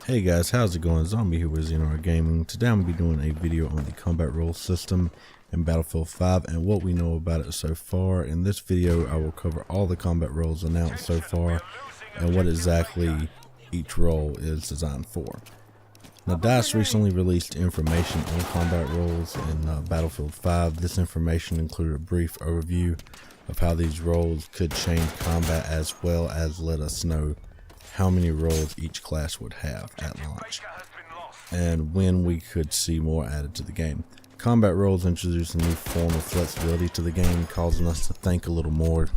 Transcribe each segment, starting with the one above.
Hey guys, how's it going? Zombie here with ZNR Gaming. Today I'm going to be doing a video on the combat role system in Battlefield 5 and what we know about it so far. In this video I will cover all the combat roles announced so far and what exactly each role is designed for. Now DICE recently released information on combat roles in Battlefield 5. This information included a brief overview of how these roles could change combat, as well as let us know how many roles each class would have at launch and when we could see more added to the game. Combat roles introduce a new form of flexibility to the game, causing us to think a little more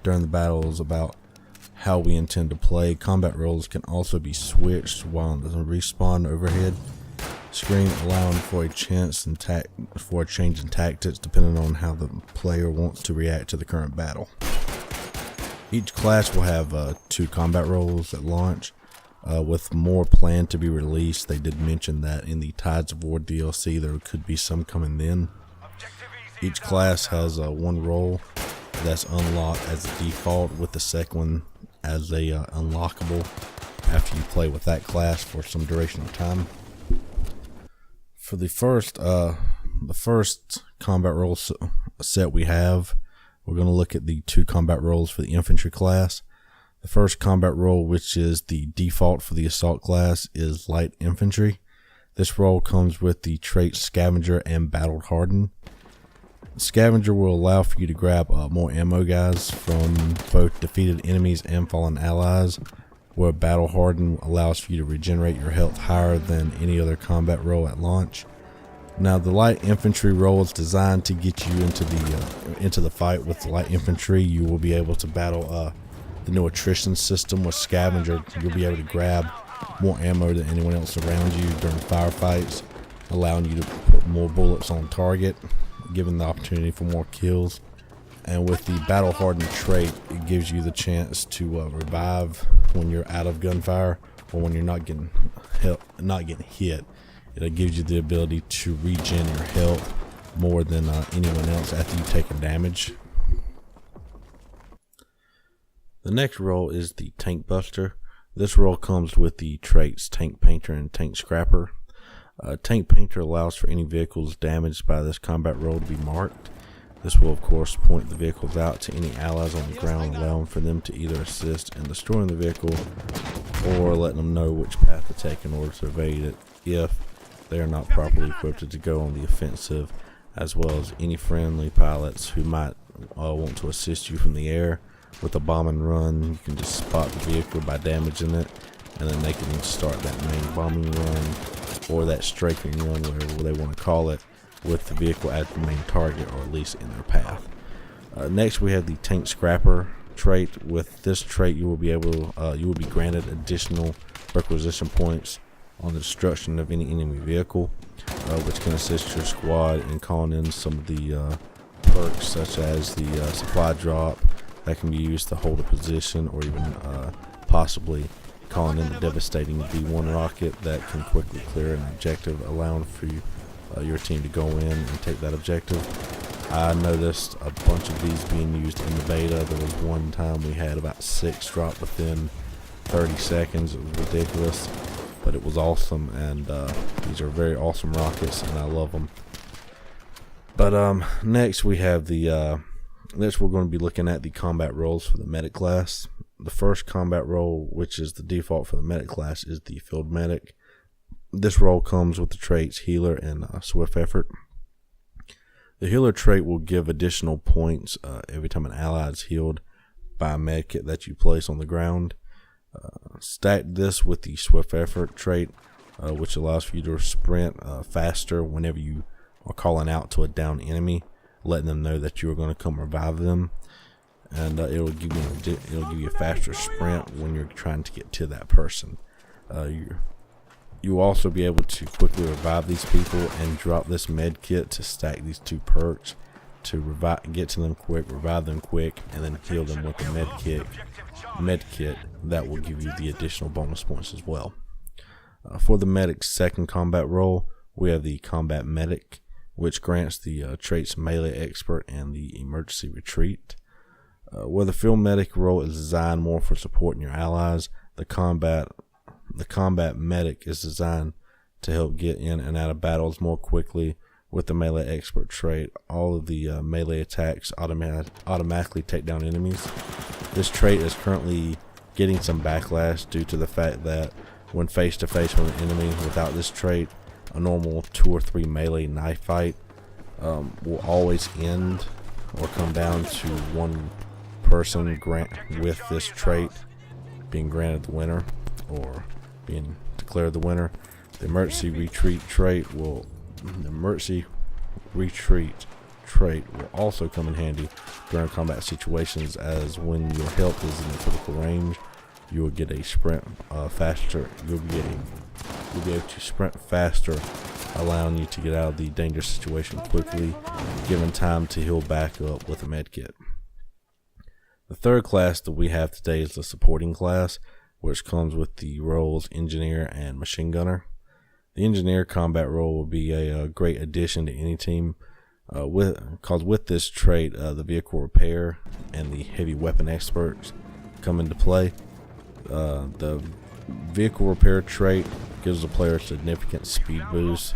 during the battles about how we intend to play. Combat roles can also be switched while on the respawn overhead screen, allowing for a change in tactics depending on how the player wants to react to the current battle. Each class will have 2 combat roles at launch, with more planned to be released. They did mention that in the Tides of War DLC there could be some coming then. Each class has one role that's unlocked as a default, with the second one as a unlockable after you play with that class for some duration of time. For the first combat role set we have, we're going to look at the 2 combat roles for the infantry class. The first combat role, which is the default for the assault class, is light infantry. This role comes with the traits Scavenger and Battle Hardened. Scavenger will allow for you to grab more ammo, guys, from both defeated enemies and fallen allies, where Battle Hardened allows for you to regenerate your health higher than any other combat role at launch. Now, the light infantry role is designed to get you into the fight. With the light infantry, you will be able to battle the new Attrition system. With Scavenger, you'll be able to grab more ammo than anyone else around you during firefights, allowing you to put more bullets on target, giving the opportunity for more kills. And with the Battle Hardened trait, it gives you the chance to revive when you're out of gunfire or when you're not getting hit. It gives you the ability to regen your health more than anyone else after you take a damage. The next role is the Tank Buster. This role comes with the traits Tank Painter and Tank Scrapper. Tank Painter allows for any vehicles damaged by this combat role to be marked. This will of course point the vehicles out to any allies on the ground, allowing for them to either assist in destroying the vehicle or letting them know which path to take in order to evade it if they are not properly equipped to go on the offensive, as well as any friendly pilots who might want to assist you from the air. With a bomb and run, you can just spot the vehicle by damaging it, and then they can start that main bombing run or that strafing run, whatever they want to call it, with the vehicle as the main target, or at least in their path. Next, we have the Tank Scrapper trait. With this trait, you will be granted additional requisition points on the destruction of any enemy vehicle, which can assist your squad in calling in some of the perks, such as the supply drop that can be used to hold a position, or even possibly calling in the devastating V1 rocket that can quickly clear an objective, allowing for your team to go in and take that objective. I noticed a bunch of these being used in the beta. There was one time we had about 6 drop within 30 seconds. It was ridiculous, but it was awesome, and these are very awesome rockets and I love them. But next we have next we're going to be looking at the combat roles for the medic class. The first combat role, which is the default for the medic class, is the field medic. This role comes with the traits Healer and Swift Effort. The Healer trait will give additional points every time an ally is healed by a medkit that you place on the ground. Stack this with the Swift Effort trait, which allows for you to sprint faster whenever you are calling out to a down enemy, letting them know that you are going to come revive them, and it'll give you a faster sprint when you're trying to get to that person. You will also be able to quickly revive these people and drop this med kit to stack these 2 perks to get to them quick, revive them quick, and then heal them with the med kit that will give you the additional bonus points as well. For the medic's second combat role, we have the Combat Medic, which grants the traits Melee Expert and the Emergency Retreat. Where the field medic role is designed more for supporting your allies, the combat The combat medic is designed to help get in and out of battles more quickly. With the melee expert trait, all of the melee attacks automatically take down enemies. This trait is currently getting some backlash due to the fact that when face to face with an enemy without this trait, a normal 2 or 3 melee knife fight will always end or come down to one person with this trait being granted the winner or being declared the winner. The emergency retreat trait will also come in handy during combat situations, as when your health is in critical range, you will get a sprint faster. You'll be able to sprint faster, allowing you to get out of the dangerous situation quickly, given time to heal back up with a med kit. The third class that we have today is the supporting class, which comes with the roles engineer and machine gunner. The engineer combat role will be a great addition to any team, because with this trait, the vehicle repair and the heavy weapon experts come into play. The vehicle repair trait gives the player a significant speed boost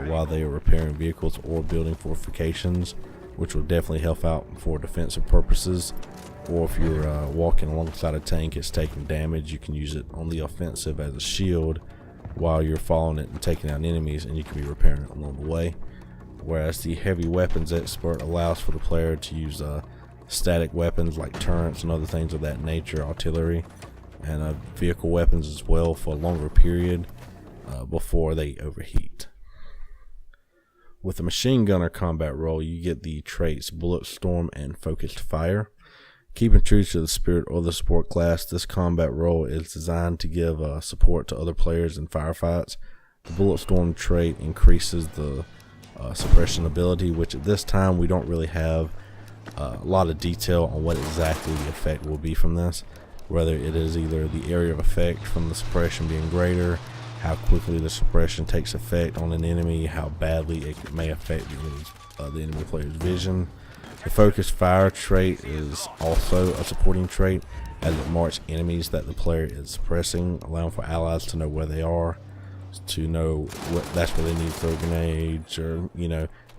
while they are repairing vehicles or building fortifications, which will definitely help out for defensive purposes. Or if you're walking alongside a tank, it's taking damage, you can use it on the offensive as a shield while you're following it and taking out enemies, and you can be repairing it along the way. Whereas the heavy weapons expert allows for the player to use static weapons like turrets and other things of that nature, artillery, and vehicle weapons as well for a longer period before they overheat. With the machine gunner combat role, you get the traits Bullet Storm and Focused Fire. Keeping true to the spirit of the support class, this combat role is designed to give support to other players in firefights. The Bullet Storm trait increases the suppression ability, which at this time we don't really have a lot of detail on what exactly the effect will be from this. Whether it is either the area of effect from the suppression being greater, how quickly the suppression takes effect on an enemy, how badly it may affect the enemy player's vision. The Focused Fire trait is also a supporting trait, as it marks enemies that the player is suppressing, allowing for allies to know where they are, to know that's where they need to throw grenades, or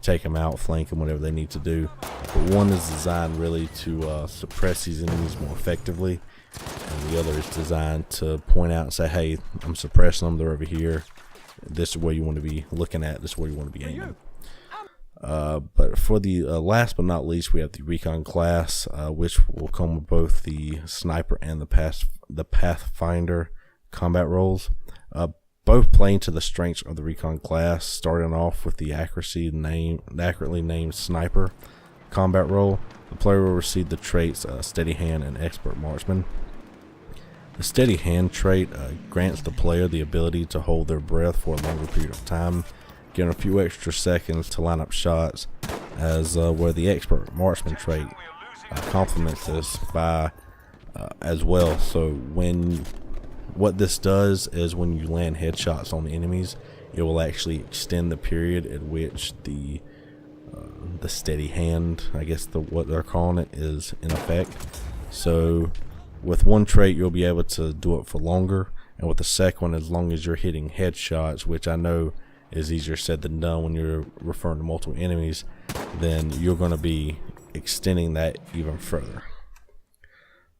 take them out, flank them, whatever they need to do. But one is designed really to suppress these enemies more effectively, and the other is designed to point out and say, hey, I'm suppressing them, they're over here, this is where you want to be looking at, this is where you want to be aiming. But for the last but not least, we have the recon class, which will come with both the sniper and the pathfinder combat roles, both playing to the strengths of the recon class. Starting off with the accurately named sniper combat role, the player will receive the traits steady hand and expert marksman. The steady hand trait grants the player the ability to hold their breath for a longer period of time, getting a few extra seconds to line up shots, as where the expert marksman trait complements this by as well. So what this does is when you land headshots on the enemies, it will actually extend the period at which the steady hand, I guess what they're calling it, is in effect. So with one trait you'll be able to do it for longer, and with the second one, as long as you're hitting headshots, which I know is easier said than done when you're referring to multiple enemies, then you're going to be extending that even further.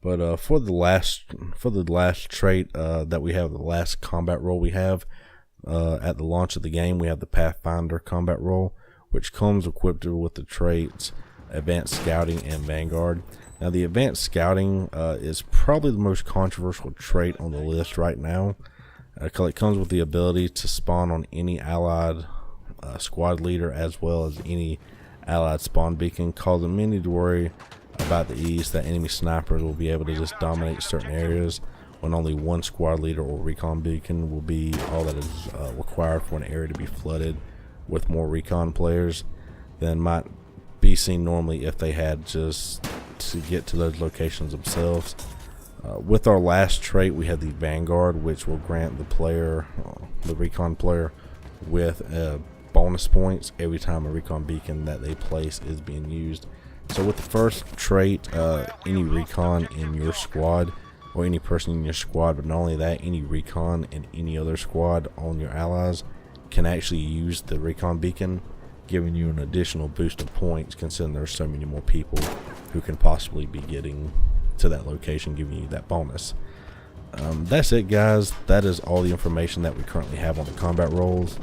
But for the last trait that we have, the last combat role we have at the launch of the game, we have the Pathfinder combat role, which comes equipped with the traits Advanced Scouting and Vanguard. Now, the Advanced Scouting is probably the most controversial trait on the list right now. It comes with the ability to spawn on any allied squad leader, as well as any allied spawn beacon, causing many to worry about the ease that enemy snipers will be able to just dominate certain areas when only one squad leader or recon beacon will be all that is required for an area to be flooded with more recon players than might be seen normally if they had just to get to those locations themselves. With our last trait, we have the Vanguard, which will grant the player, the recon player, with bonus points every time a recon beacon that they place is being used. So with the first trait, any recon in your squad or any person in your squad. But not only that, any recon and any other squad on your allies can actually use the recon beacon, giving you an additional boost of points, considering there's so many more people who can possibly be getting to that location, giving you that bonus. That's it, guys. That is all the information that we currently have on the combat roles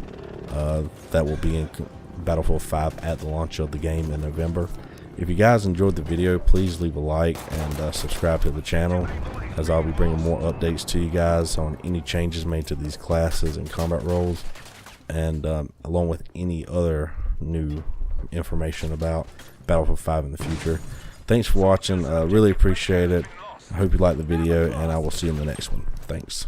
that will be in Battlefield 5 at the launch of the game in November. If you guys enjoyed the video, please leave a like and subscribe to the channel, as I'll be bringing more updates to you guys on any changes made to these classes and combat roles, and along with any other new information about Battlefield 5 in the future. Thanks for watching. Really appreciate it. I hope you liked the video, and I will see you in the next one. Thanks.